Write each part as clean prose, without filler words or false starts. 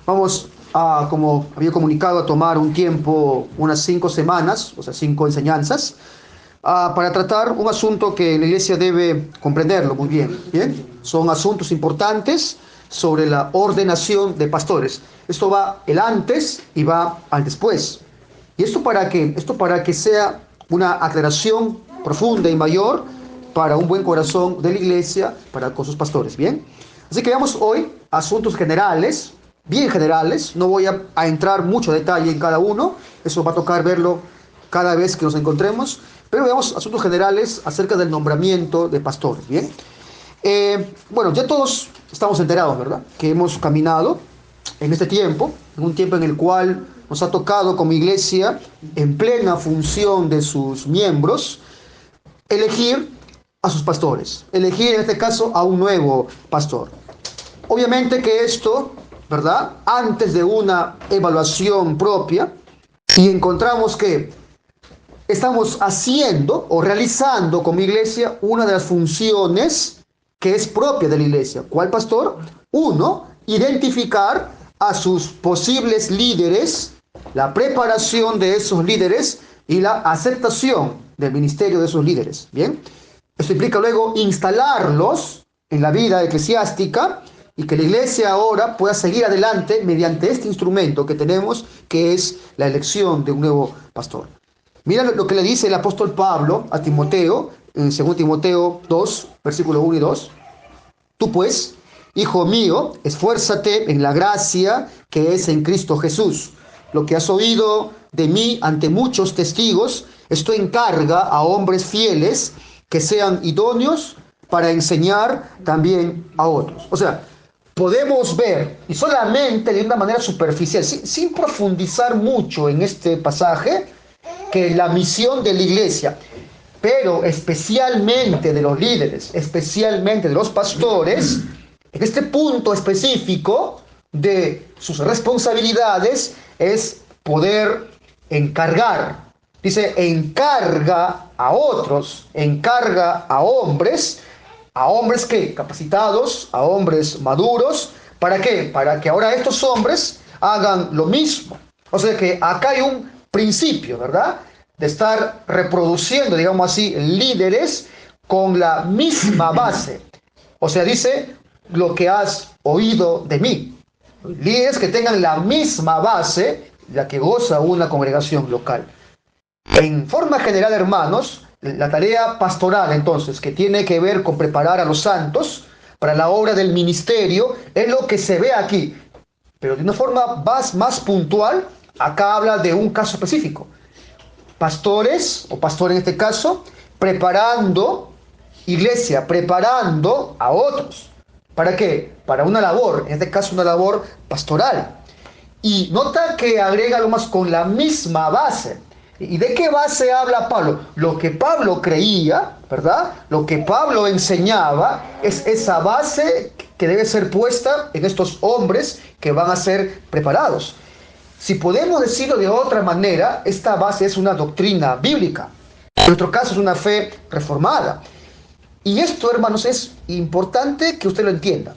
Vamos a, como había comunicado, a tomar un tiempo, unas 5 semanas, o sea, 5 enseñanzas, para tratar un asunto que la iglesia debe comprenderlo muy bien. ¿Bien? Son asuntos importantes sobre la ordenación de pastores. Esto va el antes y va al después. ¿Y esto para qué? Esto para que sea una aclaración profunda y mayor para un buen corazón de la iglesia, para con sus pastores. ¿Bien? Así que veamos hoy asuntos generales, bien generales. No voy a entrar mucho detalle en cada uno. Eso va a tocar verlo cada vez que nos encontremos. Pero veamos asuntos generales acerca del nombramiento de pastores. ¿Bien? Bueno, ya todos estamos enterados, ¿verdad? Que hemos caminado en este tiempo, en un tiempo en el cual nos ha tocado como iglesia, en plena función de sus miembros, elegir a sus pastores, elegir en este caso a un nuevo pastor. Obviamente que esto, ¿verdad? Antes de una evaluación propia, y encontramos que estamos haciendo o realizando como iglesia una de las funciones que es propia de la iglesia. ¿Cuál pastor? Uno, identificar a sus posibles líderes, la preparación de esos líderes y la aceptación del ministerio de esos líderes. ¿Bien? Esto implica luego instalarlos en la vida eclesiástica y que la iglesia ahora pueda seguir adelante mediante este instrumento que tenemos, que es la elección de un nuevo pastor. Mira lo que le dice el apóstol Pablo a Timoteo, en 2 Timoteo 2, versículo 1 y 2. Tú pues, hijo mío, esfuérzate en la gracia que es en Cristo Jesús. Lo que has oído de mí ante muchos testigos, esto encarga a hombres fieles que sean idóneos para enseñar también a otros. O sea, podemos ver, y solamente de una manera superficial, sin profundizar mucho en este pasaje, que la misión de la iglesia, pero especialmente de los líderes, especialmente de los pastores, en este punto específico de sus responsabilidades es poder encargar. Dice, encarga a otros, encarga a hombres que capacitados, a hombres maduros. ¿Para qué? Para que ahora estos hombres hagan lo mismo. O sea que acá hay un principio, ¿verdad? De estar reproduciendo, digamos así, líderes con la misma base. O sea, dice lo que has oído de mí. Líderes que tengan la misma base, la que goza una congregación local. En forma general, hermanos, la tarea pastoral, entonces, que tiene que ver con preparar a los santos para la obra del ministerio, es lo que se ve aquí. Pero de una forma más puntual, acá habla de un caso específico. Pastores, o pastor en este caso, preparando iglesia, preparando a otros. ¿Para qué? Para una labor, en este caso una labor pastoral. Y nota que agrega lo más con la misma base. ¿Y de qué base habla Pablo? Lo que Pablo creía, ¿verdad? Lo que Pablo enseñaba es esa base que debe ser puesta en estos hombres que van a ser preparados. Si podemos decirlo de otra manera, esta base es una doctrina bíblica. En nuestro caso es una fe reformada. Y esto, hermanos, es importante que usted lo entienda.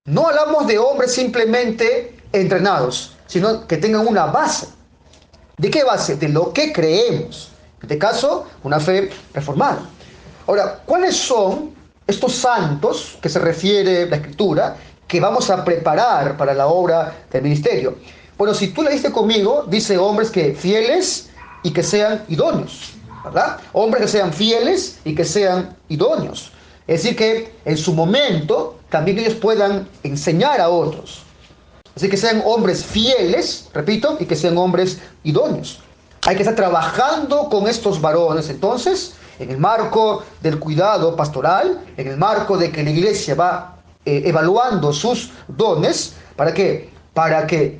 No hablamos de hombres simplemente entrenados, sino que tengan una base. ¿De qué base? De lo que creemos. En este caso, una fe reformada. Ahora, ¿cuáles son estos santos que se refiere la Escritura que vamos a preparar para la obra del ministerio? Bueno, si tú leíste conmigo, dice hombres que fieles y que sean idóneos, ¿verdad? Hombres que sean fieles y que sean idóneos. Es decir, que en su momento también ellos puedan enseñar a otros. Así que sean hombres fieles, repito, y que sean hombres idóneos. Hay que estar trabajando con estos varones, entonces, en el marco del cuidado pastoral, en el marco de que la iglesia va evaluando sus dones. ¿Para qué? Para que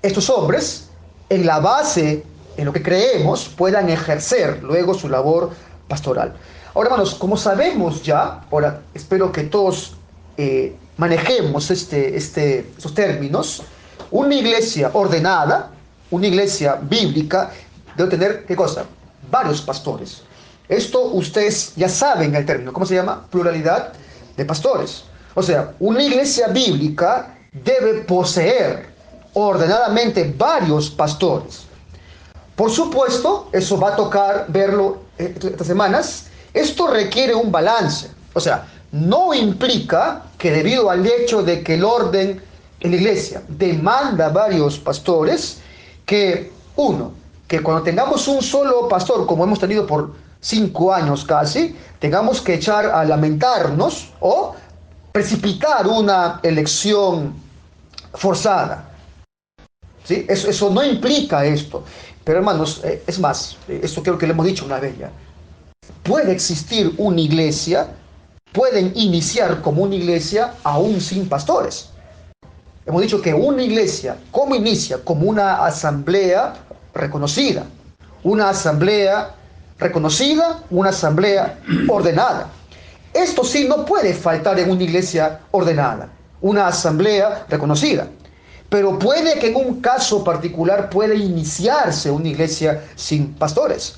estos hombres, en la base, en lo que creemos, puedan ejercer luego su labor pastoral. Ahora, hermanos, como sabemos ya, ahora espero que todos manejemos esos términos. Una iglesia ordenada, una iglesia bíblica, debe tener, ¿qué cosa? Varios pastores. Esto ustedes ya saben el término. ¿Cómo se llama? Pluralidad de pastores. O sea, una iglesia bíblica debe poseer ordenadamente varios pastores. Por supuesto, eso va a tocar verlo estas semanas. Esto requiere un balance. O sea, no implica que debido al hecho de que el orden en la iglesia demanda varios pastores, que que cuando tengamos un solo pastor, como hemos tenido por 5 años casi, tengamos que echar a lamentarnos o precipitar una elección forzada. ¿Sí? Eso no implica esto. Pero hermanos, es más, esto creo que le hemos dicho una vez ya. Puede existir una iglesia, pueden iniciar como una iglesia aún sin pastores. Hemos dicho que una iglesia, ¿cómo inicia? Como una asamblea reconocida. Una asamblea reconocida, una asamblea ordenada. Esto sí no puede faltar en una iglesia ordenada, una asamblea reconocida. Pero puede que en un caso particular puede iniciarse una iglesia sin pastores.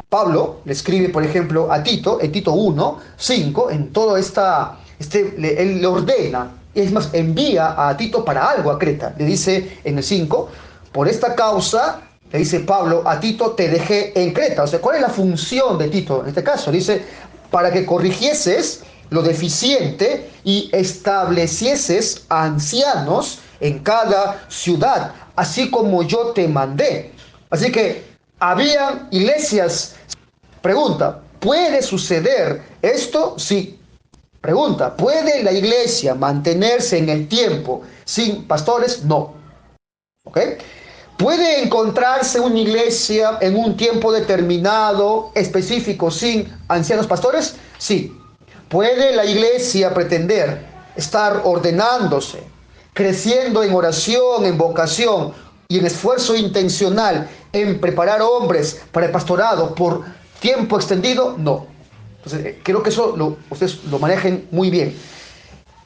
Pablo le escribe, por ejemplo, a Tito, en Tito 1, 5, en todo él le ordena, es más, envía a Tito para algo a Creta. Le dice en el 5, por esta causa, le dice Pablo a Tito, te dejé en Creta. O sea, ¿cuál es la función de Tito en este caso? Dice, para que corrigieses lo deficiente y establecieses ancianos en cada ciudad, así como yo te mandé. Así que habían iglesias. Pregunta, ¿puede suceder esto? Sí. Pregunta, ¿puede la iglesia mantenerse en el tiempo sin pastores? No. ¿Ok? ¿Puede encontrarse una iglesia en un tiempo determinado, específico, sin ancianos pastores? Sí. ¿Puede la iglesia pretender estar ordenándose, creciendo en oración, en vocación y en esfuerzo intencional en preparar hombres para el pastorado por tiempo extendido? No. Entonces, creo que eso ustedes lo manejen muy bien.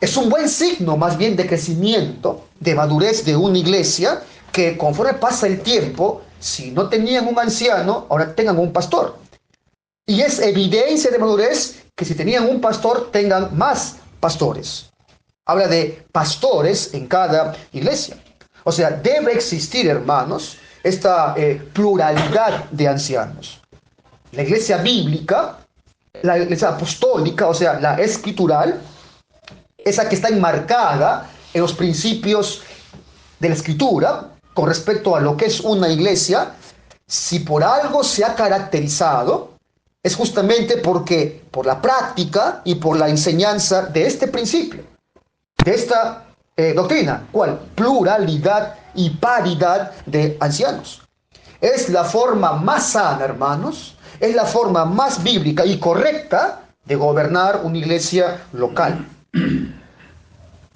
Es un buen signo más bien de crecimiento, de madurez de una iglesia, que conforme pasa el tiempo, si no tenían un anciano, ahora tengan un pastor. Y es evidencia de madurez que si tenían un pastor, tengan más pastores. Habla de pastores en cada iglesia. O sea, debe existir, hermanos, esta pluralidad de ancianos. La iglesia bíblica, la iglesia apostólica, o sea, la escritural, esa que está enmarcada en los principios de la escritura con respecto a lo que es una iglesia, si por algo se ha caracterizado, es justamente porque por la práctica y por la enseñanza de este principio, de esta doctrina. ¿Cuál? Pluralidad y paridad de ancianos. Es la forma más sana, hermanos, es la forma más bíblica y correcta de gobernar una iglesia local.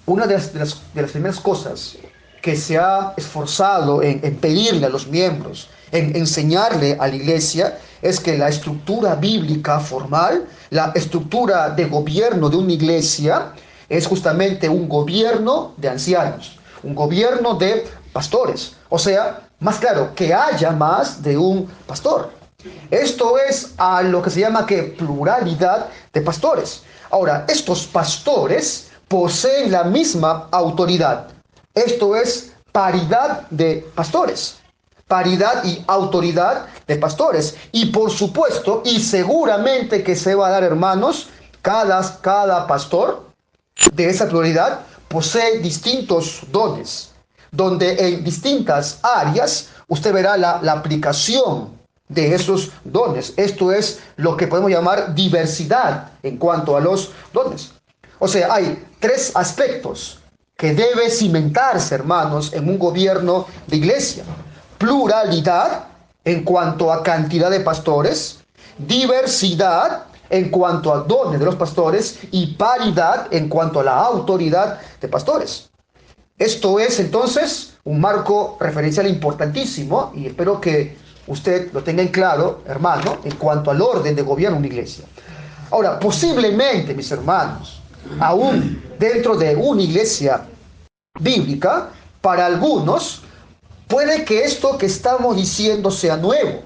Una de las primeras cosas que se ha esforzado en pedirle a los miembros, en enseñarle a la iglesia, es que la estructura bíblica formal, la estructura de gobierno de una iglesia, es justamente un gobierno de ancianos, un gobierno de pastores. O sea, más claro, que haya más de un pastor. Esto es a lo que se llama que pluralidad de pastores. Ahora, estos pastores poseen la misma autoridad. Esto es paridad de pastores. Paridad y autoridad de pastores. Y por supuesto, y seguramente que se va a dar, hermanos, cada pastor de esa pluralidad posee distintos dones, donde en distintas áreas usted verá la aplicación de esos dones. Esto es lo que podemos llamar diversidad en cuanto a los dones. O sea, hay 3 aspectos que debe cimentarse, hermanos, en un gobierno de iglesia. Pluralidad en cuanto a cantidad de pastores, diversidad en cuanto a dones de los pastores y paridad en cuanto a la autoridad de pastores. Esto es entonces un marco referencial importantísimo y espero que usted lo tenga en claro, hermano, en cuanto al orden de gobierno de una iglesia. Ahora, posiblemente, mis hermanos, aún dentro de una iglesia bíblica, para algunos puede que esto que estamos diciendo sea nuevo.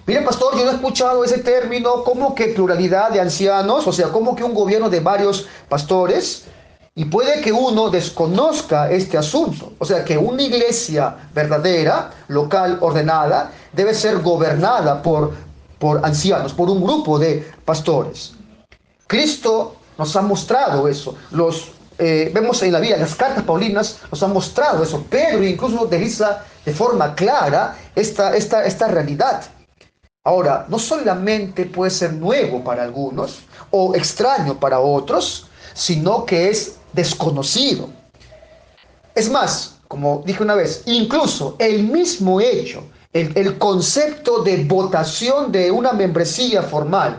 Mire, pastor, yo no he escuchado ese término, como que pluralidad de ancianos, o sea, como que un gobierno de varios pastores. Y puede que uno desconozca este asunto. O sea, que una iglesia verdadera, local, ordenada, debe ser gobernada por ancianos, por un grupo de pastores. Cristo nos ha mostrado eso. Vemos en la Biblia, las cartas paulinas nos han mostrado eso. Pedro incluso utiliza de forma clara esta realidad. Ahora, no solamente puede ser nuevo para algunos o extraño para otros, sino que es desconocido. Es más, como dije una vez, incluso el mismo hecho, el concepto de votación de una membresía formal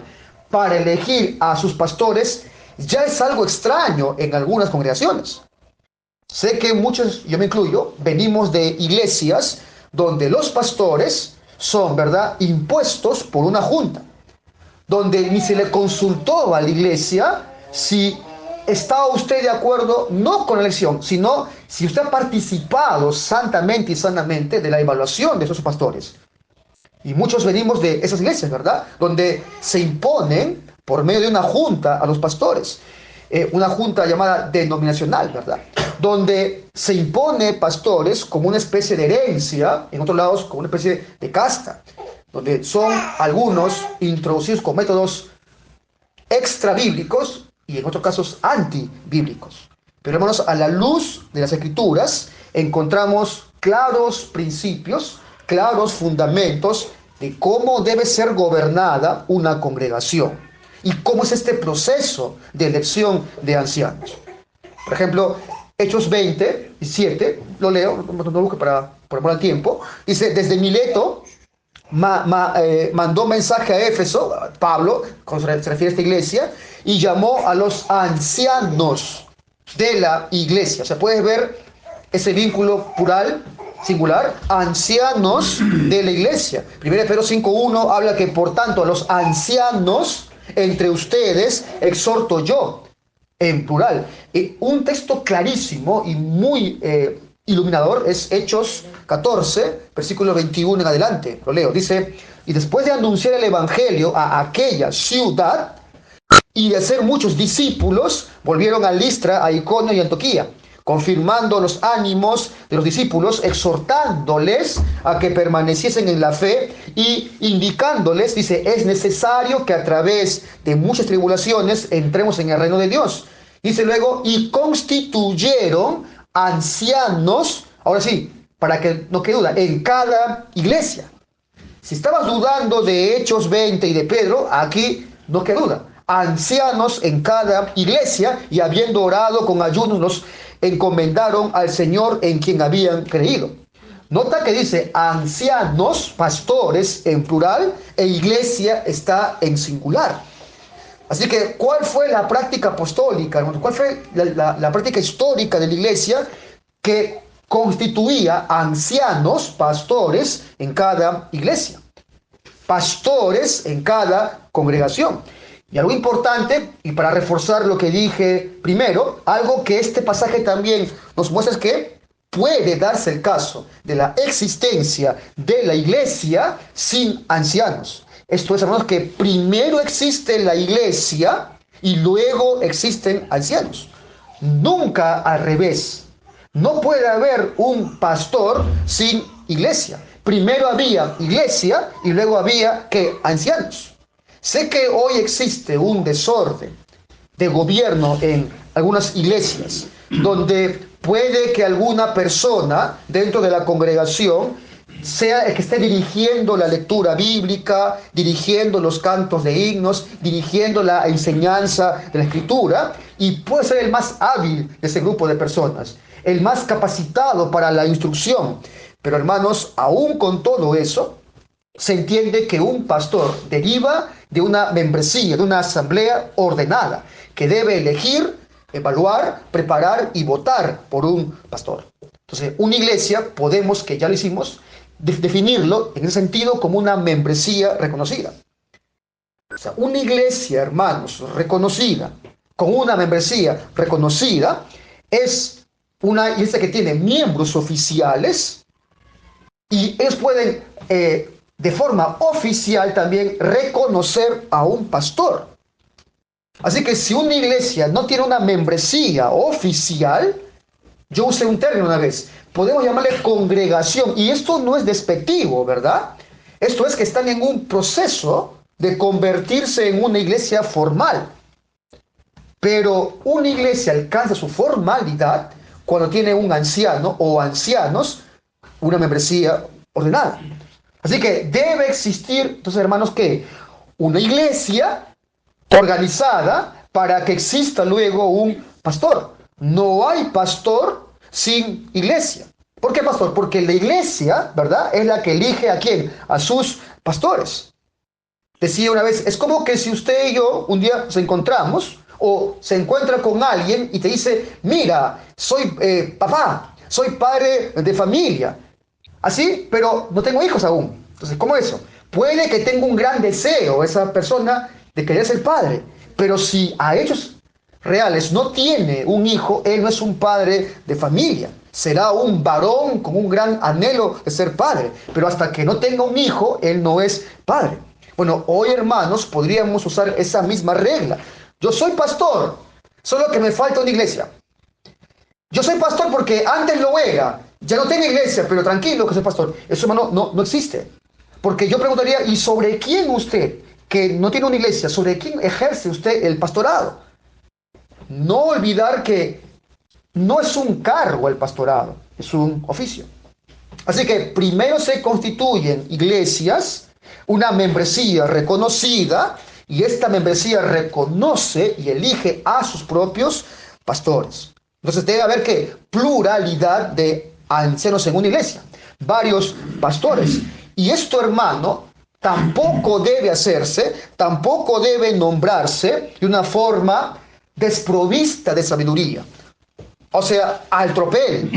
para elegir a sus pastores ya es algo extraño en algunas congregaciones. Sé que muchos, yo me incluyo, venimos de iglesias donde los pastores son, ¿verdad?, impuestos por una junta, donde ni se le consultó a la iglesia si estaba usted de acuerdo, no con la elección, sino si usted ha participado santamente y sanamente de la evaluación de esos pastores. Y muchos venimos de esas iglesias, ¿verdad?, donde se imponen por medio de una junta a los pastores, una junta llamada denominacional, ¿verdad?, donde se impone pastores como una especie de herencia, en otros lados como una especie de casta, donde son algunos introducidos con métodos extrabíblicos y en otros casos antibíblicos. Pero hermanos, a la luz de las Escrituras encontramos claros principios, claros fundamentos de cómo debe ser gobernada una congregación y cómo es este proceso de elección de ancianos. Por ejemplo, Hechos 27, lo leo, no busque por amor al tiempo, dice: desde Mileto mandó mensaje a Éfeso, Pablo, cuando se refiere a esta iglesia, y llamó a los ancianos de la iglesia. O sea, puedes ver ese vínculo plural, singular, ancianos de la iglesia. 1 Pedro 5:1 habla que, por tanto, a los ancianos entre ustedes exhorto yo, en plural. Un texto clarísimo y muy iluminador es Hechos 14, versículo 21 en adelante. Lo leo. Dice: y después de anunciar el evangelio a aquella ciudad y de hacer muchos discípulos, volvieron a Listra, a Iconio y a Antioquía, confirmando los ánimos de los discípulos, exhortándoles a que permaneciesen en la fe y indicándoles, dice, es necesario que a través de muchas tribulaciones entremos en el reino de Dios. Dice luego, y constituyeron ancianos, ahora sí, para que no quede duda, en cada iglesia. Si estabas dudando de Hechos 20 y de Pedro, aquí no queda duda. Ancianos en cada iglesia, y habiendo orado con ayunos, los encomendaron al Señor en quien habían creído. Nota que dice ancianos, pastores en plural, e iglesia está en singular. Así que, ¿cuál fue la práctica apostólica? ¿Cuál fue la práctica histórica de la iglesia que constituía ancianos, pastores en cada iglesia? Pastores en cada congregación. Y algo importante, y para reforzar lo que dije primero, algo que este pasaje también nos muestra es que puede darse el caso de la existencia de la iglesia sin ancianos. Esto es, hermanos, que primero existe la iglesia y luego existen ancianos. Nunca al revés. No puede haber un pastor sin iglesia. Primero había iglesia y luego había, ¿qué?, ancianos. Sé que hoy existe un desorden de gobierno en algunas iglesias, donde puede que alguna persona dentro de la congregación sea el que esté dirigiendo la lectura bíblica, dirigiendo los cantos de himnos, dirigiendo la enseñanza de la Escritura, y puede ser el más hábil de ese grupo de personas, el más capacitado para la instrucción. Pero hermanos, aún con todo eso, se entiende que un pastor deriva de una membresía, de una asamblea ordenada, que debe elegir, evaluar, preparar y votar por un pastor. Entonces, una iglesia, podemos, que ya lo hicimos, definirlo en ese sentido como una membresía reconocida. O sea, una iglesia, hermanos, reconocida, con una membresía reconocida, es una iglesia que tiene miembros oficiales y ellos pueden de forma oficial también reconocer a un pastor. Así que si una iglesia no tiene una membresía oficial, yo usé un término una vez, podemos llamarle congregación, y esto no es despectivo, ¿verdad? Esto es que están en un proceso de convertirse en una iglesia formal. Pero una iglesia alcanza su formalidad cuando tiene un anciano o ancianos, una membresía ordenada. Así que debe existir, entonces hermanos, ¿qué? Una iglesia organizada para que exista luego un pastor. No hay pastor sin iglesia. ¿Por qué pastor? Porque la iglesia, ¿verdad? Es la que elige a quién, a sus pastores. Decía una vez, es como que si usted y yo un día nos encontramos o se encuentra con alguien y te dice, mira, soy papá, soy padre de familia, así, pero no tengo hijos aún. Entonces, ¿cómo eso? Puede que tenga un gran deseo esa persona de querer ser padre, pero si a hechos reales no tiene un hijo, él no es un padre de familia. Será un varón con un gran anhelo de ser padre, pero hasta que no tenga un hijo, él no es padre. Bueno, hoy hermanos podríamos usar esa misma regla. Yo soy pastor, solo que me falta una iglesia. Yo soy pastor porque antes lo era, ya no tengo iglesia, pero tranquilo que soy pastor. Eso, hermano, no existe. Porque yo preguntaría, ¿y sobre quién usted, que no tiene una iglesia, sobre quién ejerce usted el pastorado? No olvidar que no es un cargo el pastorado, es un oficio. Así que primero se constituyen iglesias, una membresía reconocida, y esta membresía reconoce y elige a sus propios pastores. Entonces debe haber que pluralidad de ancianos en una iglesia, varios pastores. Y esto, hermano, tampoco debe hacerse, tampoco debe nombrarse de una forma desprovista de sabiduría. O sea, al tropel,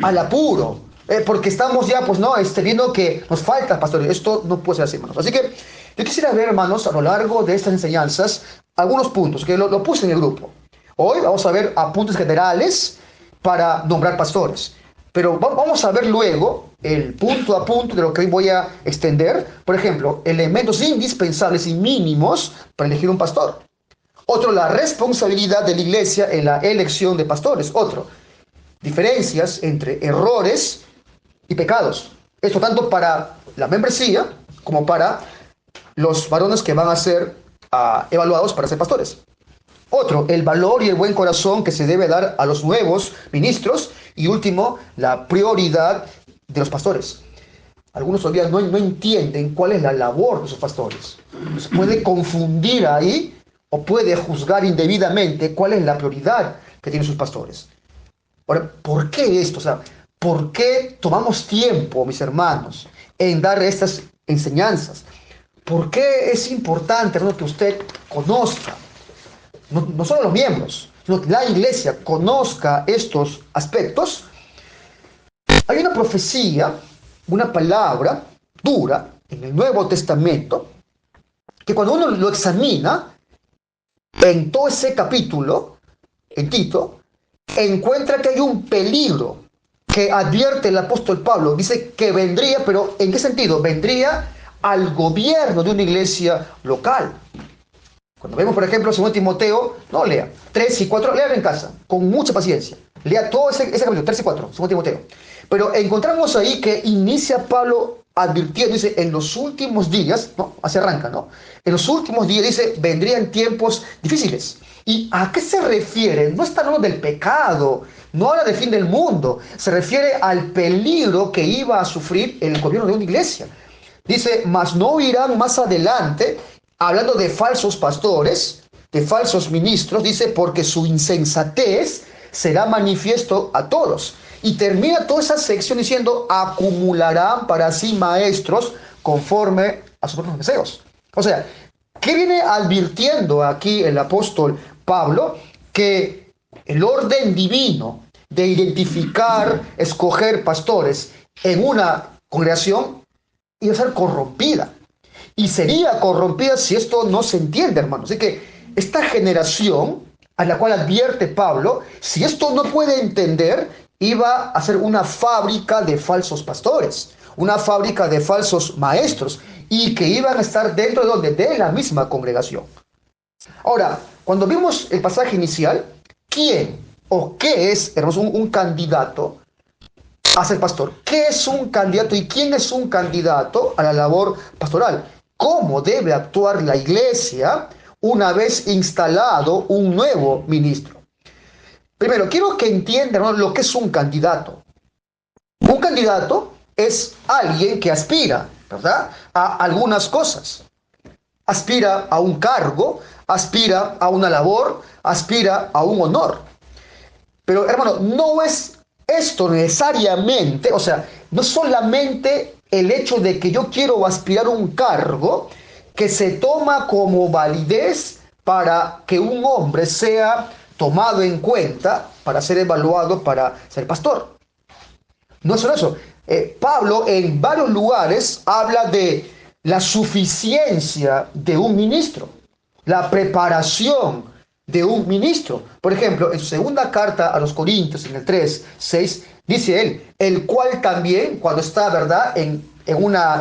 al apuro, porque estamos ya, pues no, viendo que nos falta pastores. Esto no puede ser así, hermanos. Así que yo quisiera ver, hermanos, a lo largo de estas enseñanzas, algunos puntos que lo puse en el grupo. Hoy vamos a ver apuntes generales para nombrar pastores. Pero vamos a ver luego el punto a punto de lo que hoy voy a extender. Por ejemplo, elementos indispensables y mínimos para elegir un pastor. Otro, la responsabilidad de la iglesia en la elección de pastores. Otro, diferencias entre errores y pecados. Esto tanto para la membresía como para los varones que van a ser evaluados para ser pastores. Otro, el valor y el buen corazón que se debe dar a los nuevos ministros. Y último, la prioridad de los pastores. Algunos todavía no entienden cuál es la labor de sus pastores. Se puede confundir ahí o puede juzgar indebidamente cuál es la prioridad que tienen sus pastores. Ahora, ¿por qué esto? O sea, ¿por qué tomamos tiempo, mis hermanos, en dar estas enseñanzas? ¿Por qué es importante, hermano, que usted conozca, no solo los miembros, sino que la iglesia conozca estos aspectos? Hay una profecía, una palabra dura en el Nuevo Testamento, que cuando uno lo examina, en todo ese capítulo, en Tito, encuentra que hay un peligro que advierte el apóstol Pablo. Dice que vendría, pero ¿en qué sentido? Vendría al gobierno de una iglesia local. Cuando vemos, por ejemplo, 2 Timoteo, no lea, 3 y 4, léalo en casa, con mucha paciencia. Lea todo ese capítulo, 3 y 4, 2 Timoteo. Pero encontramos ahí que inicia Pablo advirtiendo, dice, en los últimos días, ¿no? Así arranca, ¿no? En los últimos días, dice, vendrían tiempos difíciles. ¿Y a qué se refiere? No está hablando del pecado, no habla del fin del mundo, se refiere al peligro que iba a sufrir el gobierno de una iglesia. Dice, mas no irán más adelante, hablando de falsos pastores, de falsos ministros, dice, porque su insensatez será manifiesto a todos. Y termina toda esa sección diciendo, acumularán para sí maestros conforme a sus propios deseos. O sea, ¿qué viene advirtiendo aquí el apóstol Pablo? Que el orden divino de identificar, escoger pastores en una congregación iba a ser corrompida. Y sería corrompida si esto no se entiende, hermanos. Así que esta generación a la cual advierte Pablo, si esto no puede entender, iba a ser una fábrica de falsos pastores, una fábrica de falsos maestros, y que iban a estar dentro de donde, de la misma congregación. Ahora, cuando vimos el pasaje inicial, ¿quién o qué es, hermanos, un candidato a ser pastor? ¿Qué es un candidato y quién es un candidato a la labor pastoral? ¿Cómo debe actuar la iglesia una vez instalado un nuevo ministro? Primero, quiero que entiendan, hermanos, lo que es un candidato. Un candidato es alguien que aspira, ¿verdad?, a algunas cosas. Aspira a un cargo, aspira a una labor, aspira a un honor. Pero, hermano, no es esto necesariamente, o sea, no solamente el hecho de que yo quiero aspirar a un cargo que se toma como validez para que un hombre sea tomado en cuenta para ser evaluado para ser pastor. No es solo eso. Pablo en varios lugares habla de la suficiencia de un ministro, la preparación de un ministro. Por ejemplo, en su segunda carta a los Corintios, en el 3:6, dice él, el cual también, cuando está, ¿verdad?, en una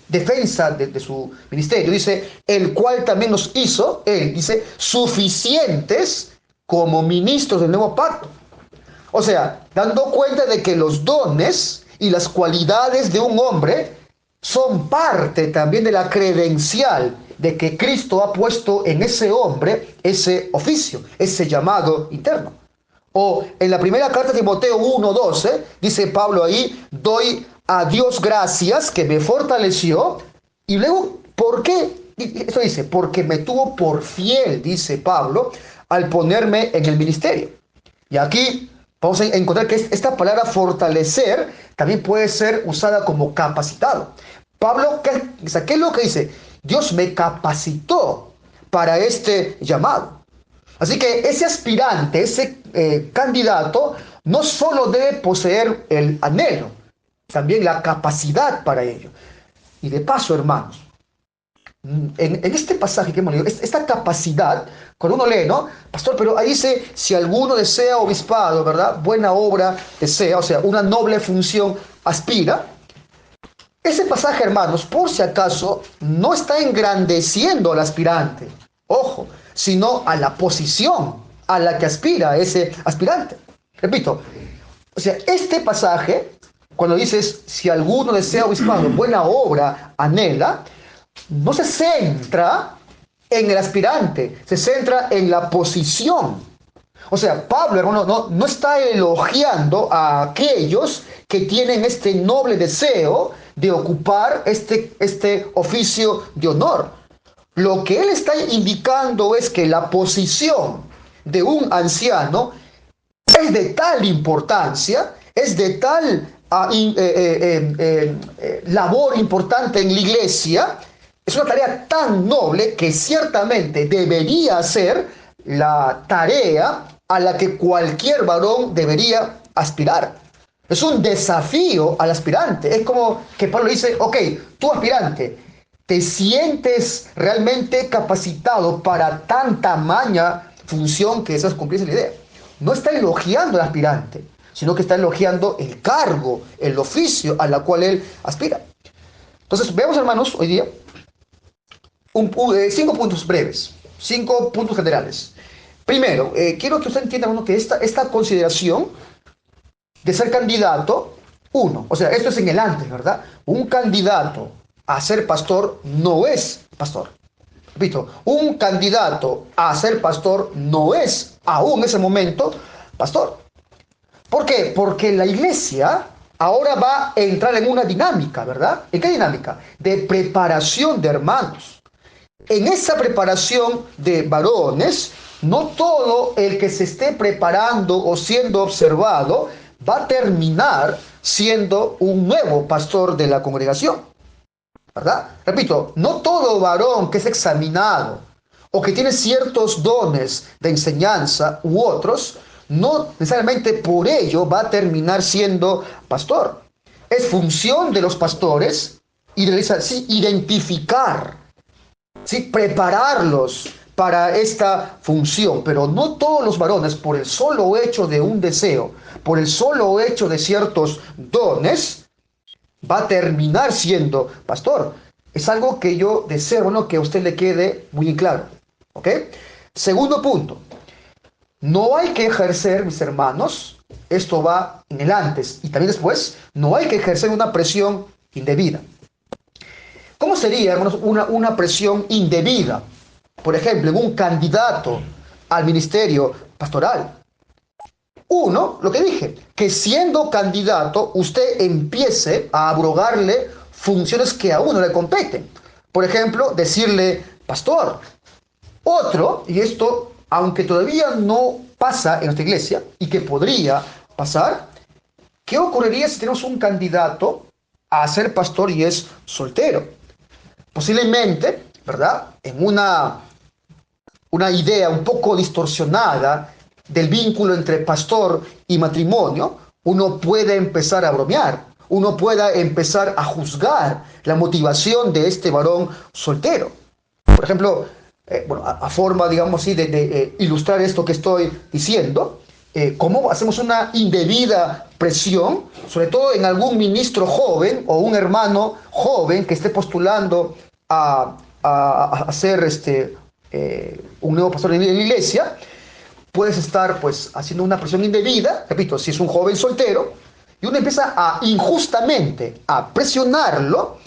defensa de su ministerio, dice, el cual también nos hizo, él dice, suficientes como ministros del nuevo pacto. O sea, dando cuenta de que los dones y las cualidades de un hombre son parte también de la credencial de que Cristo ha puesto en ese hombre ese oficio, ese llamado interno. O en la primera carta de Timoteo 1:12, dice Pablo ahí, doy a Dios gracias que me fortaleció. Y luego, ¿por qué? Esto dice, porque me tuvo por fiel, dice Pablo, al ponerme en el ministerio. Y aquí vamos a encontrar que esta palabra fortalecer también puede ser usada como capacitado. Pablo, ¿qué es lo que dice? Dios me capacitó para este llamado. Así que ese aspirante, ese candidato, no solo debe poseer el anhelo, también la capacidad para ello. Y de paso, hermanos, en este pasaje que hemos leído, esta capacidad, cuando uno lee, ¿no? Pastor, pero ahí dice, si alguno desea obispado, ¿verdad?, buena obra desea, o sea, una noble función aspira. Ese pasaje, hermanos, por si acaso, no está engrandeciendo al aspirante, ojo, sino a la posición a la que aspira ese aspirante. Repito, o sea, este pasaje, cuando dices, si alguno desea obispado, buena obra anhela, no se centra en el aspirante, se centra en la posición. O sea, Pablo, hermano, no está elogiando a aquellos que tienen este noble deseo de ocupar este oficio de honor. Lo que él está indicando es que la posición de un anciano es de tal importancia, es de tal labor importante en la iglesia, es una tarea tan noble que ciertamente debería ser la tarea a la que cualquier varón debería aspirar. Es un desafío al aspirante. Es como que Pablo dice, ok, tú aspirante, ¿te sientes realmente capacitado para tan tamaña función que deseas cumplir? Esa es la idea. No está elogiando al aspirante, sino que está elogiando el cargo, el oficio a la cual él aspira. Entonces, veamos, hermanos, hoy día 5 puntos breves, 5 puntos generales. Primero, quiero que usted entienda, hermano, que esta consideración de ser candidato, o sea, esto es en el antes, ¿verdad? Un candidato a ser pastor no es pastor. Repito, un candidato a ser pastor no es, aún en ese momento, pastor. ¿Por qué? Porque la iglesia ahora va a entrar en una dinámica, ¿verdad? ¿En qué dinámica? De preparación de hermanos. En esa preparación de varones, no todo el que se esté preparando o siendo observado va a terminar siendo un nuevo pastor de la congregación, ¿verdad? Repito, no todo varón que es examinado o que tiene ciertos dones de enseñanza u otros, no necesariamente por ello va a terminar siendo pastor. Es función de los pastores identificar, ¿sí?, prepararlos para esta función, pero no todos los varones, por el solo hecho de un deseo, por el solo hecho de ciertos dones, va a terminar siendo pastor. Es algo que yo deseo, ¿no?, que a usted le quede muy claro, ¿ok? Segundo punto, no hay que ejercer, mis hermanos, esto va en el antes y también después, no hay que ejercer una presión indebida. ¿Cómo sería, hermanos, una presión indebida? Por ejemplo, en un candidato al ministerio pastoral. Uno, lo que dije, que siendo candidato usted empiece a abrogarle funciones que a uno le competen. Por ejemplo, decirle pastor. Otro, y esto, aunque todavía no pasa en nuestra iglesia y que podría pasar, ¿qué ocurriría si tenemos un candidato a ser pastor y es soltero? Posiblemente, ¿verdad? En una idea un poco distorsionada del vínculo entre pastor y matrimonio, uno puede empezar a bromear, uno puede empezar a juzgar la motivación de este varón soltero. Por ejemplo, a forma, digamos así, de ilustrar esto que estoy diciendo, cómo hacemos una indebida presión, sobre todo en algún ministro joven o un hermano joven que esté postulando a ser un nuevo pastor en la iglesia. Puedes estar pues haciendo una presión indebida, repito, si es un joven soltero, y uno empieza injustamente a presionarlo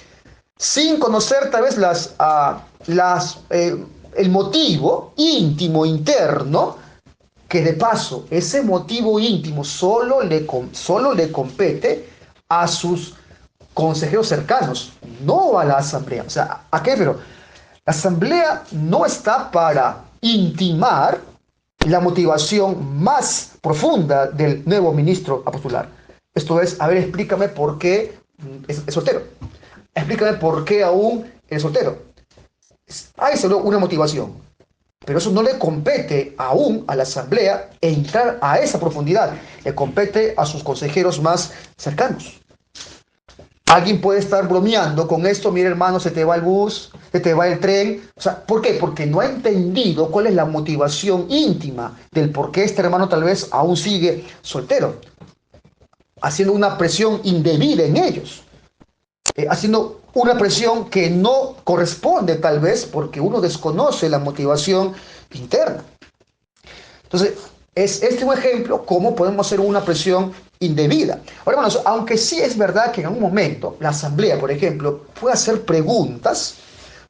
sin conocer tal vez el motivo íntimo, interno, que de paso ese motivo íntimo solo le compete a sus consejeros cercanos, no a la asamblea. O sea, ¿a qué? Pero la asamblea no está para intimar la motivación más profunda del nuevo ministro a postular. Esto es, a ver, explícame por qué es soltero. Explícame por qué aún es soltero. Hay solo una motivación, pero eso no le compete aún a la asamblea entrar a esa profundidad. Le compete a sus consejeros más cercanos. Alguien puede estar bromeando con esto, mira hermano, se te va el bus, se te va el tren. O sea, ¿por qué? Porque no ha entendido cuál es la motivación íntima del por qué este hermano tal vez aún sigue soltero. Haciendo una presión indebida en ellos. Haciendo una presión que no corresponde tal vez porque uno desconoce la motivación interna. Entonces, es este un ejemplo cómo podemos hacer una presión indebida. Ahora, hermanos, aunque sí es verdad que en algún momento la asamblea, por ejemplo, puede hacer preguntas,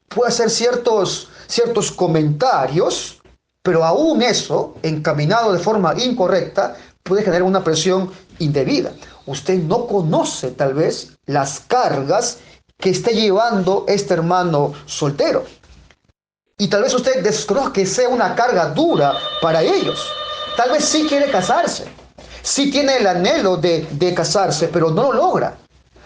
puede hacer ciertos comentarios, pero aún eso, encaminado de forma incorrecta, puede generar una presión indebida. Usted no conoce tal vez las cargas que está llevando este hermano soltero. Y tal vez usted desconozca que sea una carga dura para ellos. Tal vez sí quiere casarse, sí tiene el anhelo de casarse, pero no lo logra.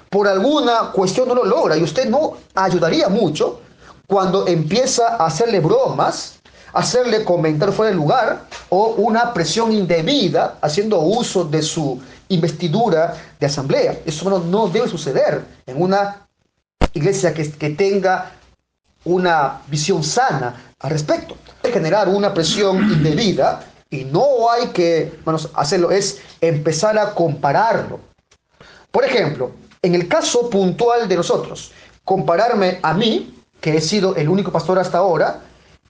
Por alguna cuestión no lo logra y usted no ayudaría mucho cuando empieza a hacerle bromas, hacerle comentarios fuera de lugar o una presión indebida haciendo uso de su investidura de asamblea. Eso no debe suceder en una iglesia que tenga una visión sana al respecto. Hay que generar una presión indebida y no hay que hacerlo, es empezar a compararlo. Por ejemplo, en el caso puntual de nosotros, compararme a mí, que he sido el único pastor hasta ahora,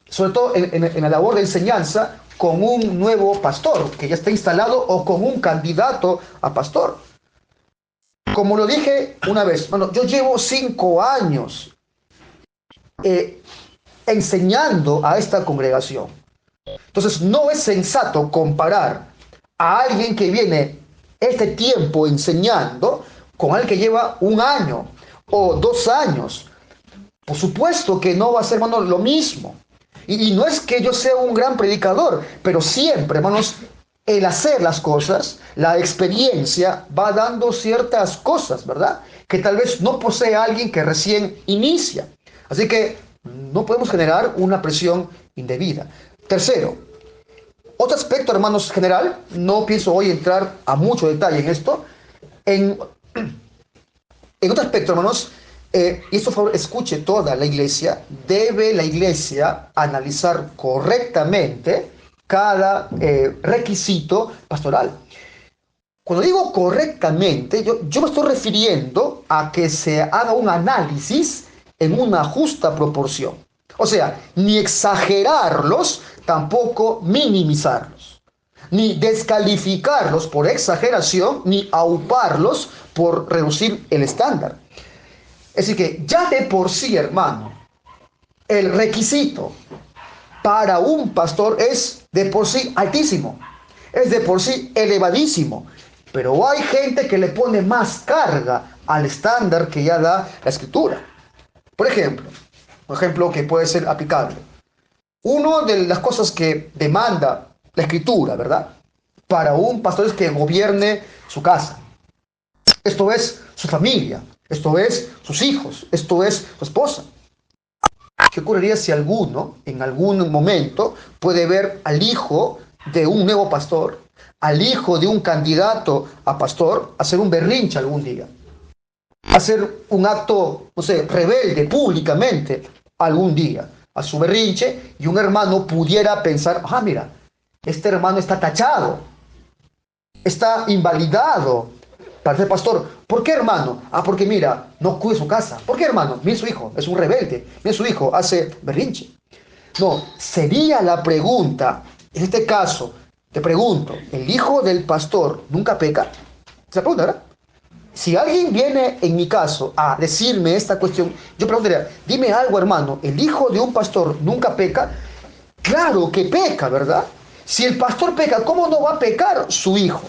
sobre todo en la labor de enseñanza, con un nuevo pastor que ya está instalado o con un candidato a pastor. Como lo dije una vez, yo llevo 5 años enseñando a esta congregación. Entonces no es sensato comparar a alguien que viene este tiempo enseñando con alguien que lleva 1 año o 2 años. Por supuesto que no va a ser, hermanos, lo mismo. Y no es que yo sea un gran predicador, pero siempre, hermanos, el hacer las cosas, la experiencia va dando ciertas cosas, ¿verdad? Que tal vez no posee alguien que recién inicia. Así que no podemos generar una presión indebida. Tercero, otro aspecto, hermanos, general, no pienso hoy entrar a mucho detalle en esto. En otro aspecto, hermanos, y esto, por favor, escuche toda la iglesia, debe la iglesia analizar correctamente cada requisito pastoral. Cuando digo correctamente, yo me estoy refiriendo a que se haga un análisis en una justa proporción. O sea, ni exagerarlos, tampoco minimizarlos, ni descalificarlos por exageración, ni auparlos por reducir el estándar. Es decir, que ya de por sí, hermano, el requisito para un pastor es de por sí altísimo, es de por sí elevadísimo, pero hay gente que le pone más carga al estándar que ya da la Escritura. Por ejemplo, un ejemplo que puede ser aplicable. Una de las cosas que demanda la Escritura, ¿verdad?, para un pastor es que gobierne su casa. Esto es su familia, esto es sus hijos, esto es su esposa. ¿Qué ocurriría si alguno, en algún momento, puede ver al hijo de un nuevo pastor, al hijo de un candidato a pastor, hacer un berrinche algún día? Hacer un acto, no sé, rebelde públicamente algún día a su berrinche, y un hermano pudiera pensar, mira, este hermano está tachado, está invalidado para ser pastor. ¿Por qué, hermano? Porque mira, no cuida su casa. ¿Por qué, hermano? Mira, su hijo es un rebelde, mira, su hijo hace berrinche. No, sería la pregunta, en este caso, te pregunto, ¿el hijo del pastor nunca peca? Se pregunta, ¿verdad? Si alguien viene en mi caso a decirme esta cuestión, yo preguntaría, dime algo, hermano, ¿el hijo de un pastor nunca peca? Claro que peca, ¿verdad? Si el pastor peca, ¿cómo no va a pecar su hijo?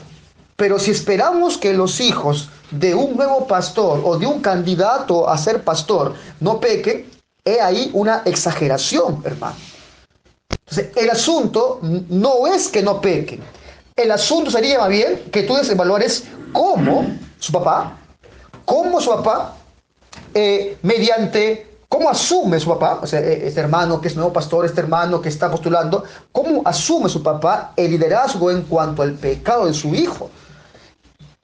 Pero si esperamos que los hijos de un nuevo pastor o de un candidato a ser pastor no pequen, he ahí una exageración, hermano. Entonces, el asunto no es que no pequen. El asunto sería más bien que tú evaluares cómo su papá, cómo asume su papá, o sea, este hermano que es nuevo pastor, este hermano que está postulando, cómo asume su papá el liderazgo en cuanto al pecado de su hijo.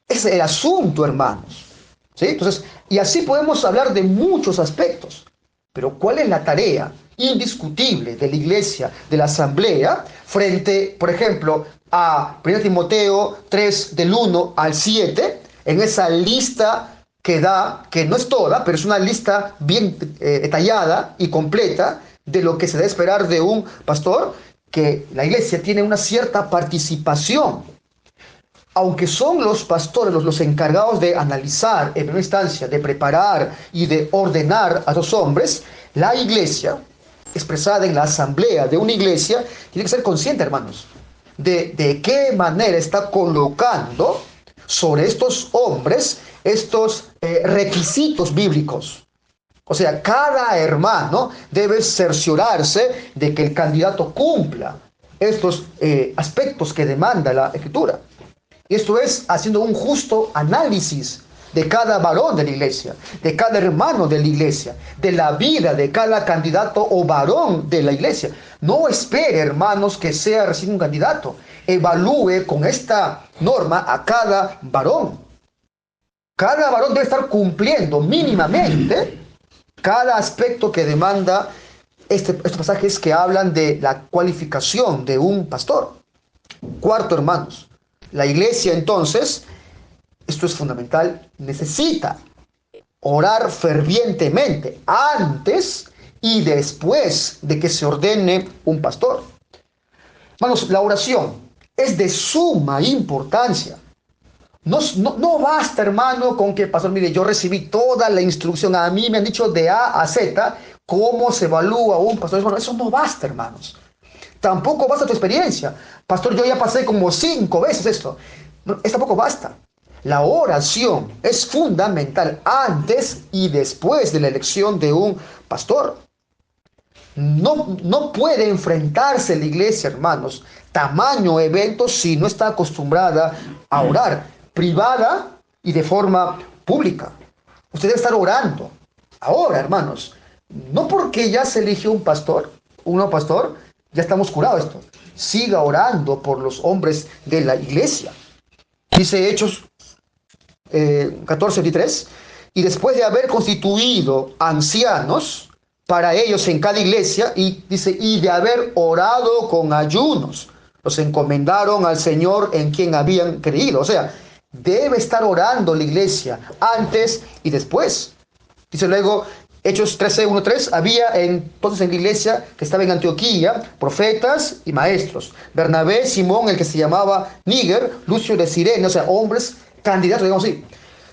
Ese es el asunto, hermanos. ¿Sí? Entonces, y así podemos hablar de muchos aspectos. Pero ¿cuál es la tarea indiscutible de la iglesia, de la asamblea, frente, por ejemplo, a 1 Timoteo 3, del 1 al 7, en esa lista que da, que no es toda, pero es una lista bien detallada y completa de lo que se debe esperar de un pastor, que la iglesia tiene una cierta participación? Aunque son los pastores los encargados de analizar, en primera instancia, de preparar y de ordenar a los hombres, la iglesia, expresada en la asamblea de una iglesia, tiene que ser consciente, hermanos, de qué manera está colocando sobre estos hombres estos requisitos bíblicos. O sea, cada hermano debe cerciorarse de que el candidato cumpla estos aspectos que demanda la Escritura. Y esto es haciendo un justo análisis de cada varón de la iglesia, de cada hermano de la iglesia, de la vida de cada candidato o varón de la iglesia. No espere, hermanos, que sea recién un candidato. Evalúe con esta norma a cada varón. Cada varón debe estar cumpliendo mínimamente cada aspecto que demanda estos pasajes que hablan de la cualificación de un pastor. Cuarto, hermanos, la iglesia, entonces, esto es fundamental, necesita orar fervientemente antes y después de que se ordene un pastor. Hermanos, la oración es de suma importancia. No basta, hermano, con que, pastor, mire, yo recibí toda la instrucción, a mí me han dicho de A a Z cómo se evalúa un pastor. Bueno, eso no basta, hermanos. Tampoco basta tu experiencia. Pastor, yo ya pasé como 5 veces esto. No, tampoco basta. La oración es fundamental antes y después de la elección de un pastor. No puede enfrentarse la iglesia, hermanos, tamaño evento si no está acostumbrada a orar, privada y de forma pública. Usted debe estar orando. Ahora, hermanos, no porque ya se eligió un pastor, un nuevo pastor, ya estamos curados esto. Siga orando por los hombres de la iglesia. Dice Hechos 14:23, y después de haber constituido ancianos para ellos en cada iglesia, y dice, y de haber orado con ayunos, los encomendaron al Señor en quien habían creído. O sea, debe estar orando la iglesia antes y después. Dice luego, Hechos 13, 1, 3, había entonces en la iglesia que estaba en Antioquía profetas y maestros. Bernabé, Simón, el que se llamaba Níger, Lucio de Cirene, o sea, hombres candidatos, digamos así.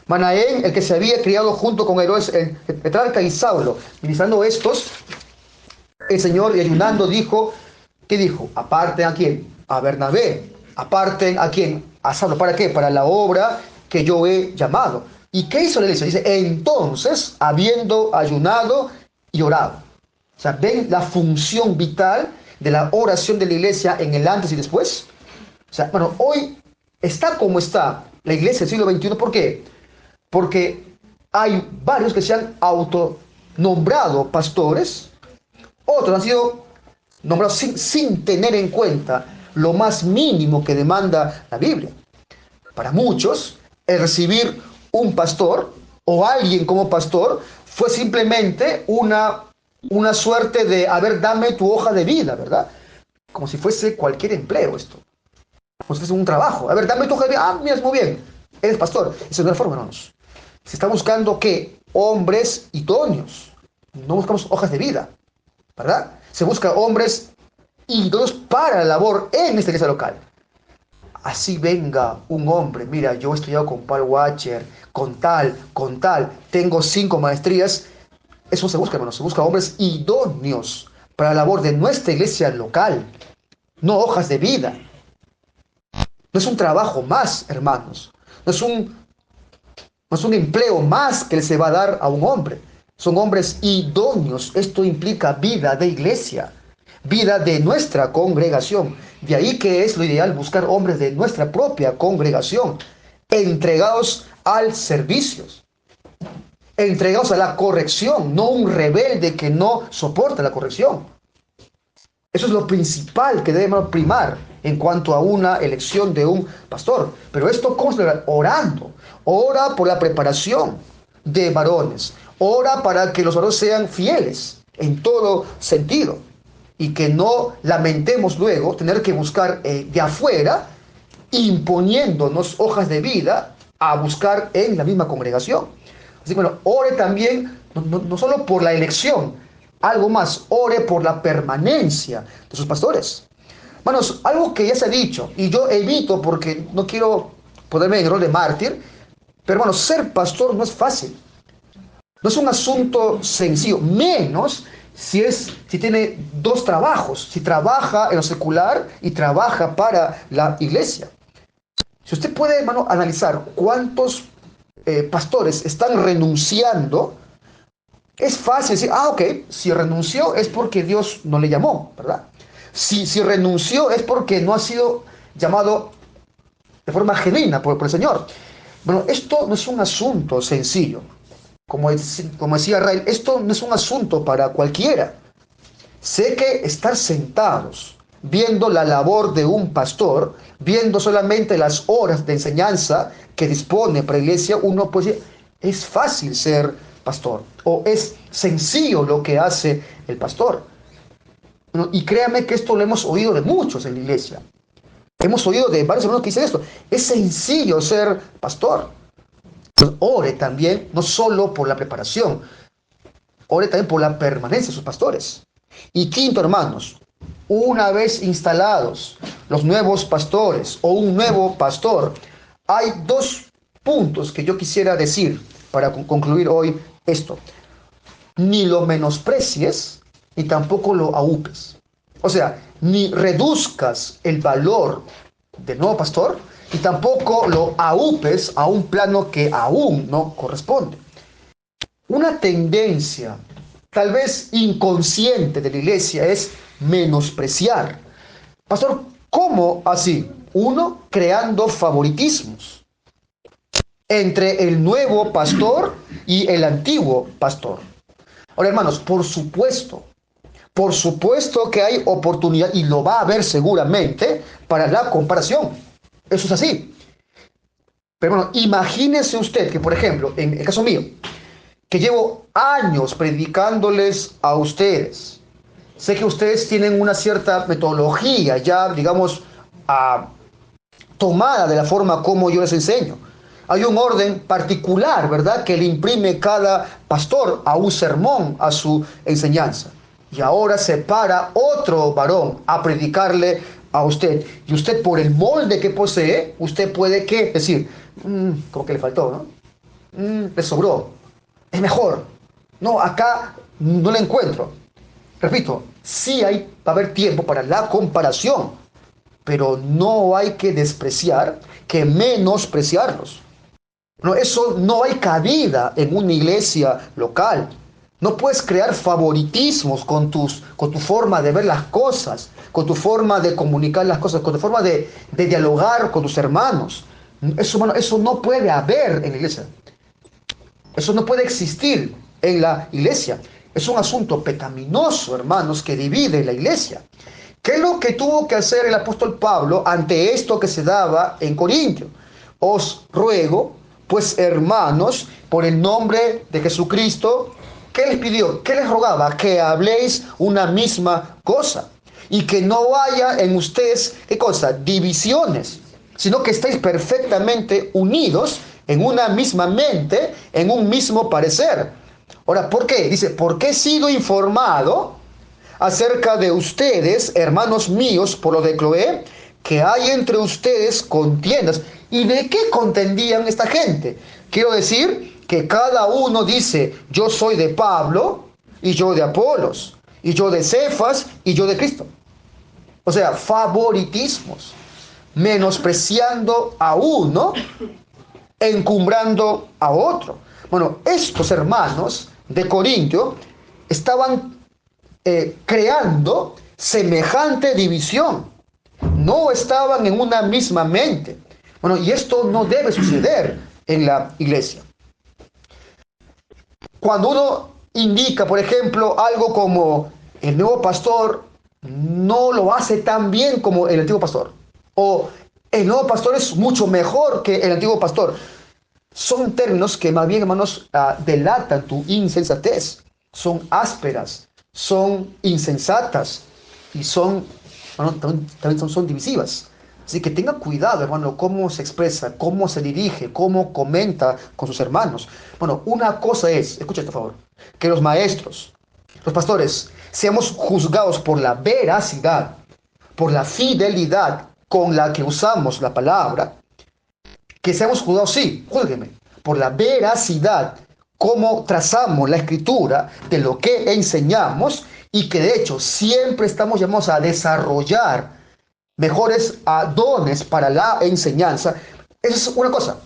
Manaén, el que se había criado junto con Herodes, el Petrarca y Saulo. Ministrando estos, el Señor, y ayunando, dijo, ¿qué dijo? Aparten a quién, a Bernabé. Aparten a quién, a Saulo. ¿Para qué? Para la obra que yo he llamado. ¿Y qué hizo la iglesia? Dice, entonces, habiendo ayunado y orado. O sea, ven la función vital de la oración de la iglesia en el antes y después. O sea, bueno, hoy está como está la iglesia del siglo XXI. ¿Por qué? Porque hay varios que se han autonombrado pastores, otros han sido nombrados sin tener en cuenta lo más mínimo que demanda la Biblia. Para muchos, el recibir un pastor o alguien como pastor fue simplemente una suerte de, a ver, dame tu hoja de vida, ¿verdad? Como si fuese cualquier empleo esto, como si fuese un trabajo. A ver, dame tu hoja de vida. Ah, mira, es muy bien, eres pastor. Esa no es la forma, hermanos. Se está buscando, ¿qué? Hombres idóneos. No buscamos hojas de vida, ¿verdad? Se busca hombres idóneos para la labor en esta iglesia local. Así venga un hombre, mira, yo he estudiado con Paul Washer, con tal, tengo 5 maestrías. Eso se busca, hermanos, se busca hombres idóneos para la labor de nuestra iglesia local, no hojas de vida. No es un trabajo más, hermanos, no es un empleo más que se va a dar a un hombre. Son hombres idóneos. Esto implica vida de iglesia, vida de nuestra congregación. De ahí que es lo ideal buscar hombres de nuestra propia congregación, entregados al servicio, entregados a la corrección, no un rebelde que no soporta la corrección. Eso es lo principal que debemos primar en cuanto a una elección de un pastor. Pero esto, ¿cómo se logra? Orando. Ora por la preparación de varones. Ora para que los varones sean fieles en todo sentido. Y que no lamentemos luego tener que buscar de afuera, imponiéndonos hojas de vida a buscar en la misma congregación. Así que bueno, ore también, no solo por la elección, algo más, ore por la permanencia de sus pastores. Hermanos, algo que ya se ha dicho, y yo evito porque no quiero ponerme en el rol de mártir, pero hermanos, ser pastor no es fácil. No es un asunto sencillo, menos si tiene 2 trabajos, si trabaja en lo secular y trabaja para la iglesia. Si usted puede, hermano, analizar cuántos pastores están renunciando, es fácil decir, ok, si renunció es porque Dios no le llamó, ¿verdad? Si renunció es porque no ha sido llamado de forma genuina por el Señor. Bueno, esto no es un asunto sencillo. Como decía Rael, esto no es un asunto para cualquiera. Sé que estar sentados viendo la labor de un pastor, viendo solamente las horas de enseñanza que dispone para la iglesia, uno puede decir, es fácil ser pastor, o es sencillo lo que hace el pastor. Bueno, y créame que esto lo hemos oído de muchos en la iglesia. Hemos oído de varios hermanos que dicen esto. Es sencillo ser pastor. Entonces, ore también, no solo por la preparación, ore también por la permanencia de sus pastores. Y quinto, hermanos, una vez instalados los nuevos pastores o un nuevo pastor, hay 2 puntos que yo quisiera decir para concluir hoy esto. Ni lo menosprecies, ni tampoco lo ahupes. O sea, ni reduzcas el valor del nuevo pastor, y tampoco lo ahupes a un plano que aún no corresponde. Una tendencia, tal vez inconsciente de la iglesia, es menospreciar. Pastor, ¿cómo así? Uno, creando favoritismos entre el nuevo pastor y el antiguo pastor. Ahora, hermanos, por supuesto que hay oportunidad, y lo va a haber seguramente, para la comparación. Eso es así. Pero bueno, imagínese usted que, por ejemplo, en el caso mío, que llevo años predicándoles a ustedes, sé que ustedes tienen una cierta metodología ya, digamos, tomada de la forma como yo les enseño. Hay un orden particular, ¿verdad?, que le imprime cada pastor a un sermón, a su enseñanza. Y ahora se para otro varón a predicarle a usted. Y usted, por el molde que posee, usted puede ¿qué? Decir, como que le faltó, ¿no? Le sobró. Es mejor. No, acá no lo encuentro. Repito, sí va a haber tiempo para la comparación, pero no hay que despreciar, que menospreciarlos. No, eso no hay cabida en una iglesia local. No puedes crear favoritismos con tu forma de ver las cosas, con tu forma de comunicar las cosas, con tu forma de dialogar con tus hermanos. Eso, hermano, eso no puede haber en la iglesia. Eso no puede existir en la iglesia. Es un asunto pecaminoso, hermanos, que divide la iglesia. ¿Qué es lo que tuvo que hacer el apóstol Pablo ante esto que se daba en Corintio? Os ruego, pues hermanos, por el nombre de Jesucristo, ¿qué les pidió? ¿Qué les rogaba? Que habléis una misma cosa y que no haya en ustedes, ¿qué cosa? Divisiones, sino que estéis perfectamente unidos en una misma mente, en un mismo parecer. Ahora, ¿por qué? Dice, porque he sido informado acerca de ustedes, hermanos míos, por lo de Cloé, que hay entre ustedes contiendas. ¿Y de qué contendían esta gente? Quiero decir que cada uno dice, yo soy de Pablo, y yo de Apolos, y yo de Cefas, y yo de Cristo. O sea, favoritismos, menospreciando a uno, encumbrando a otro. Bueno, estos hermanos de Corintio estaban creando semejante división. No estaban en una misma mente. Bueno, y esto no debe suceder en la iglesia. Cuando uno indica, por ejemplo, algo como el nuevo pastor no lo hace tan bien como el antiguo pastor, o el nuevo pastor es mucho mejor que el antiguo pastor, son términos que más bien, hermanos, delatan tu insensatez. Son ásperas, son insensatas y son, bueno, también son divisivas. Así que tenga cuidado, hermano, cómo se expresa, cómo se dirige, cómo comenta con sus hermanos. Bueno, una cosa es, escucha por favor, que los maestros, los pastores, seamos juzgados por la veracidad, por la fidelidad con la que usamos la palabra. Que seamos juzgados, sí, júzgueme, por la veracidad, cómo trazamos la escritura de lo que enseñamos y que de hecho siempre estamos llamados a desarrollar mejores dones para la enseñanza. Eso es una cosa.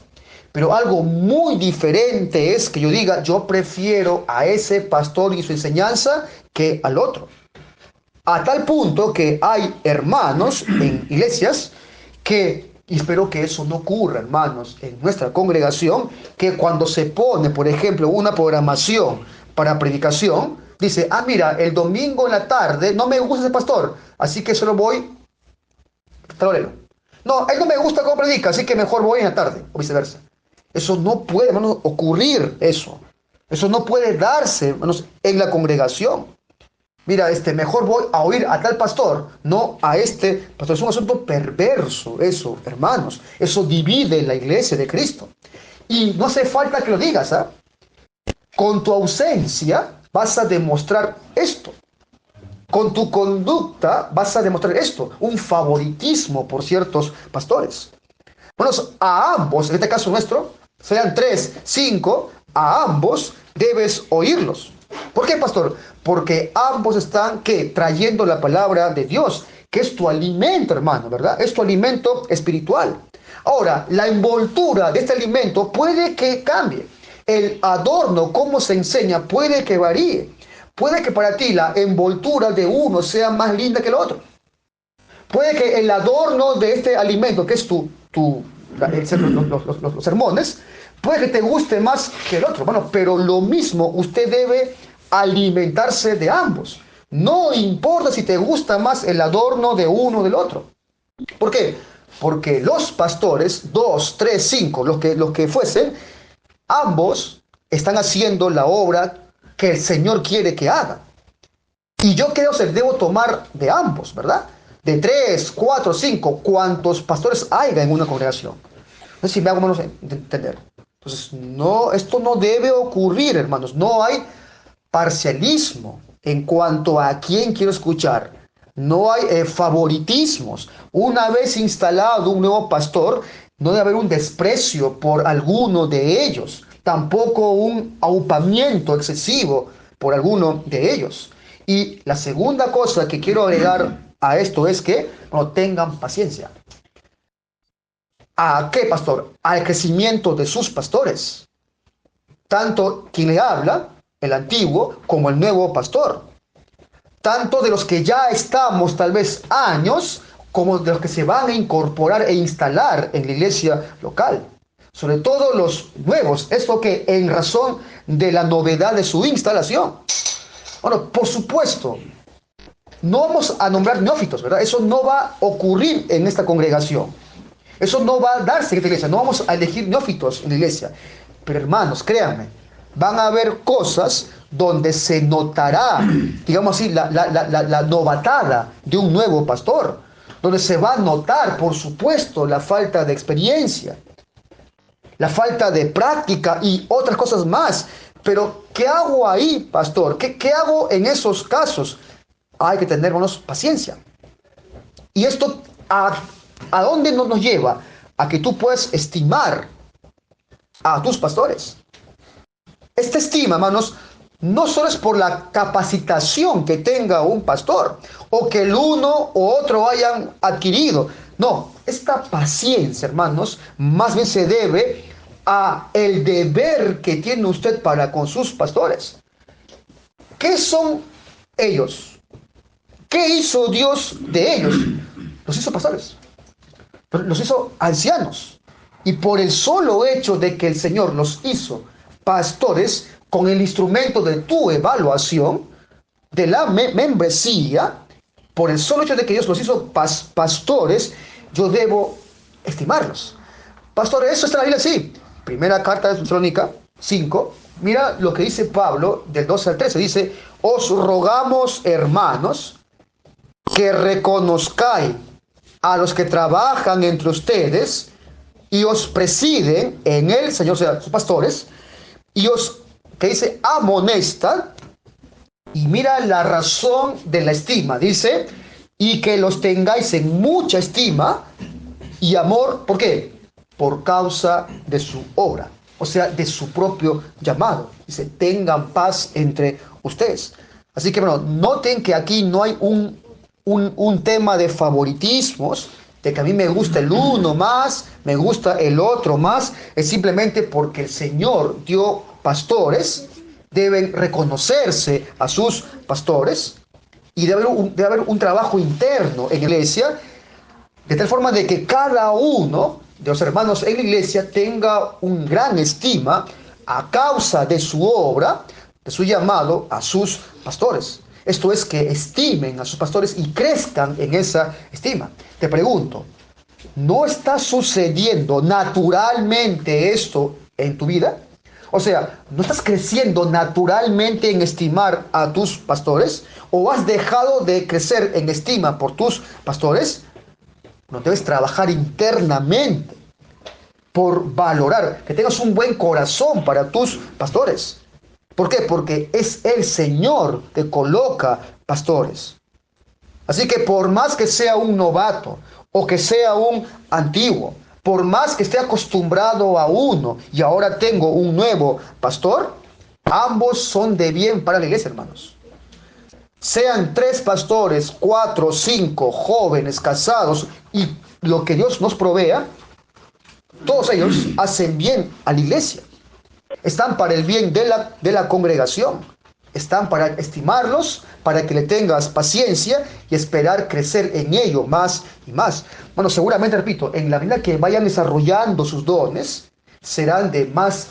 Pero algo muy diferente es que yo diga, yo prefiero a ese pastor y su enseñanza que al otro. A tal punto que hay hermanos en iglesias que, y espero que eso no ocurra, hermanos, en nuestra congregación, que cuando se pone, por ejemplo, una programación para predicación, dice, mira, el domingo en la tarde no me gusta ese pastor, así que solo voy talorero. No, él no me gusta cómo predica, así que mejor voy en la tarde, o viceversa. Eso no puede, hermanos, ocurrir, eso. Eso no puede darse, hermanos, en la congregación. Mira, mejor voy a oír a tal pastor, no a este pastor. Es un asunto perverso, eso, hermanos. Eso divide la iglesia de Cristo. Y no hace falta que lo digas, ¿ah? Con tu ausencia vas a demostrar esto. Con tu conducta vas a demostrar esto, un favoritismo por ciertos pastores. Bueno, a ambos, en este caso nuestro, sean 3, 5, a ambos debes oírlos. ¿Por qué, pastor? Porque ambos están, ¿qué? Trayendo la palabra de Dios, que es tu alimento, hermano, ¿verdad? Es tu alimento espiritual. Ahora, la envoltura de este alimento puede que cambie. El adorno, cómo se enseña, puede que varíe. Puede que para ti la envoltura de uno sea más linda que el otro. Puede que el adorno de este alimento, que es los sermones, puede que te guste más que el otro. Bueno, pero lo mismo, usted debe alimentarse de ambos. No importa si te gusta más el adorno de uno o del otro. ¿Por qué? Porque los pastores, 2, 3, 5, los que fuesen, ambos están haciendo la obra que el Señor quiere que haga. Y yo creo que debo tomar de ambos, ¿verdad? De 3, 4, 5, cuantos pastores haya en una congregación. No sé si me hago menos entender. Entonces, no, esto no debe ocurrir, hermanos. No hay parcialismo en cuanto a quién quiero escuchar. No hay favoritismos. Una vez instalado un nuevo pastor, no debe haber un desprecio por alguno de ellos. Tampoco un aupamiento excesivo por alguno de ellos. Y la segunda cosa que quiero agregar a esto es que no tengan paciencia. ¿A qué pastor? Al crecimiento de sus pastores. Tanto quien le habla, el antiguo, como el nuevo pastor. Tanto de los que ya estamos tal vez años, como de los que se van a incorporar e instalar en la iglesia local. Sobre todo los nuevos, esto que en razón de la novedad de su instalación. Bueno, por supuesto, no vamos a nombrar neófitos, ¿verdad? Eso no va a ocurrir en esta congregación. Eso no va a darse en esta iglesia. No vamos a elegir neófitos en la iglesia. Pero hermanos, créanme, van a haber cosas donde se notará, digamos así, la novatada de un nuevo pastor. Donde se va a notar, por supuesto, la falta de experiencia, la falta de práctica y otras cosas más. Pero, ¿qué hago ahí, pastor? ¿Qué hago en esos casos? Hay que tener, hermanos, paciencia. Y esto, ¿a dónde nos lleva? A que tú puedas estimar a tus pastores. Esta estima, hermanos, no solo es por la capacitación que tenga un pastor o que el uno u otro hayan adquirido. No, esta paciencia, hermanos, más bien se debe a el deber que tiene usted para con sus pastores. ¿Qué son ellos? ¿Qué hizo Dios de ellos? Los hizo pastores, los hizo ancianos. Y por el solo hecho de que el Señor los hizo pastores, con el instrumento de tu evaluación, de la membresía, por el solo hecho de que Dios los hizo pastores, yo debo estimarlos. Pastores, eso está en la Biblia, sí. Primera carta de Tesalónica 5, mira lo que dice Pablo del 12 al 13, dice: os rogamos, hermanos, que reconozcáis a los que trabajan entre ustedes y os presiden en el Señor, o sea, sus pastores, y os, que dice, amonestan, y mira la razón de la estima, dice, y que los tengáis en mucha estima y amor, ¿por qué? Por causa de su obra, o sea, de su propio llamado. Dice, tengan paz entre ustedes. Así que, bueno, noten que aquí no hay un tema de favoritismos, de que a mí me gusta el uno más, me gusta el otro más. Es simplemente porque el Señor dio pastores, deben reconocerse a sus pastores, y debe haber un trabajo interno en la iglesia, de tal forma de que cada uno de los hermanos en la iglesia tenga un gran estima a causa de su obra, de su llamado a sus pastores. Esto es, que estimen a sus pastores y crezcan en esa estima. Te pregunto, ¿no está sucediendo naturalmente esto en tu vida? O sea, ¿no estás creciendo naturalmente en estimar a tus pastores? ¿O has dejado de crecer en estima por tus pastores? No, debes trabajar internamente por valorar, que tengas un buen corazón para tus pastores. ¿Por qué? Porque es el Señor que coloca pastores. Así que por más que sea un novato o que sea un antiguo, por más que esté acostumbrado a uno y ahora tengo un nuevo pastor, ambos son de bien para la iglesia, hermanos. Sean 3 pastores, 4, 5 jóvenes casados y lo que Dios nos provea, todos ellos hacen bien a la iglesia. Están para el bien de la congregación. Están para estimarlos, para que le tengas paciencia y esperar crecer en ello más y más. Bueno, seguramente, repito, en la medida que vayan desarrollando sus dones, serán de más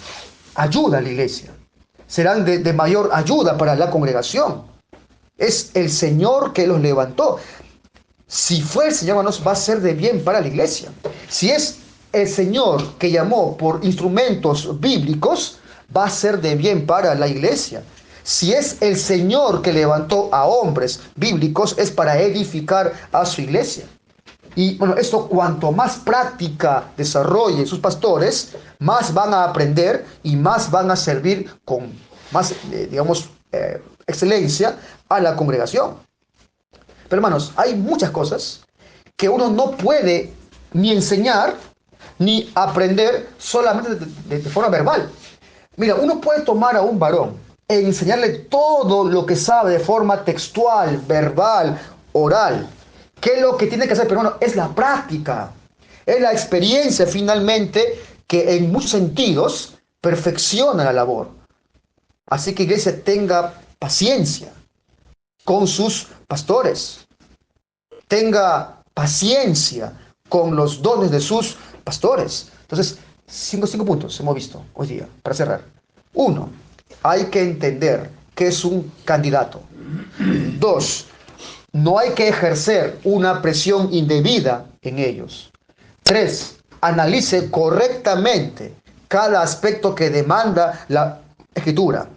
ayuda a la iglesia. Serán de mayor ayuda para la congregación. Es el Señor que los levantó. Si fue el Señor, hermanos, va a ser de bien para la iglesia. Si es el Señor que llamó por instrumentos bíblicos, va a ser de bien para la iglesia. Si es el Señor que levantó a hombres bíblicos, es para edificar a su iglesia. Y bueno, esto cuanto más práctica desarrollen sus pastores, más van a aprender y más van a servir con más, digamos, excelencia a la congregación. Pero hermanos, hay muchas cosas que uno no puede ni enseñar ni aprender solamente de forma verbal. Mira, uno puede tomar a un varón e enseñarle todo lo que sabe de forma textual, verbal, oral. ¿Qué es lo que tiene que hacer? Pero bueno, es la práctica, es la experiencia finalmente que en muchos sentidos perfecciona la labor. Así que iglesia, tenga paciencia con sus pastores, tenga paciencia con los dones de sus pastores. Entonces, cinco puntos hemos visto hoy día, para cerrar. Uno, hay que entender que es un candidato. Dos, no hay que ejercer una presión indebida en ellos. Tres, analice correctamente cada aspecto que demanda la Escritura.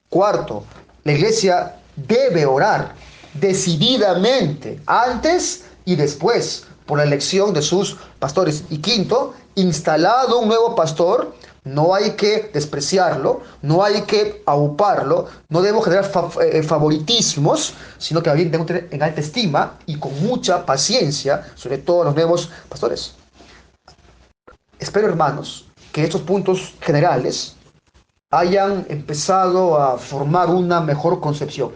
Cuarto, la iglesia debe orar decididamente antes y después por la elección de sus pastores. Y quinto, instalado un nuevo pastor, no hay que despreciarlo, no hay que auparlo, no debemos generar favoritismos, sino que bien debemos tener en alta estima y con mucha paciencia, sobre todo a los nuevos pastores. Espero, hermanos, que estos puntos generales hayan empezado a formar una mejor concepción.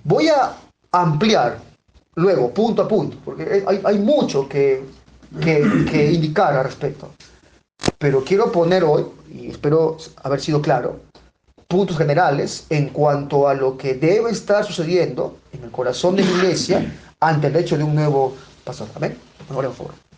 Voy a ampliar luego, punto a punto, porque hay mucho que indicar al respecto. Pero quiero poner hoy, y espero haber sido claro, puntos generales en cuanto a lo que debe estar sucediendo en el corazón de la iglesia ante el hecho de un nuevo pastor. Amén. Oremos, por favor.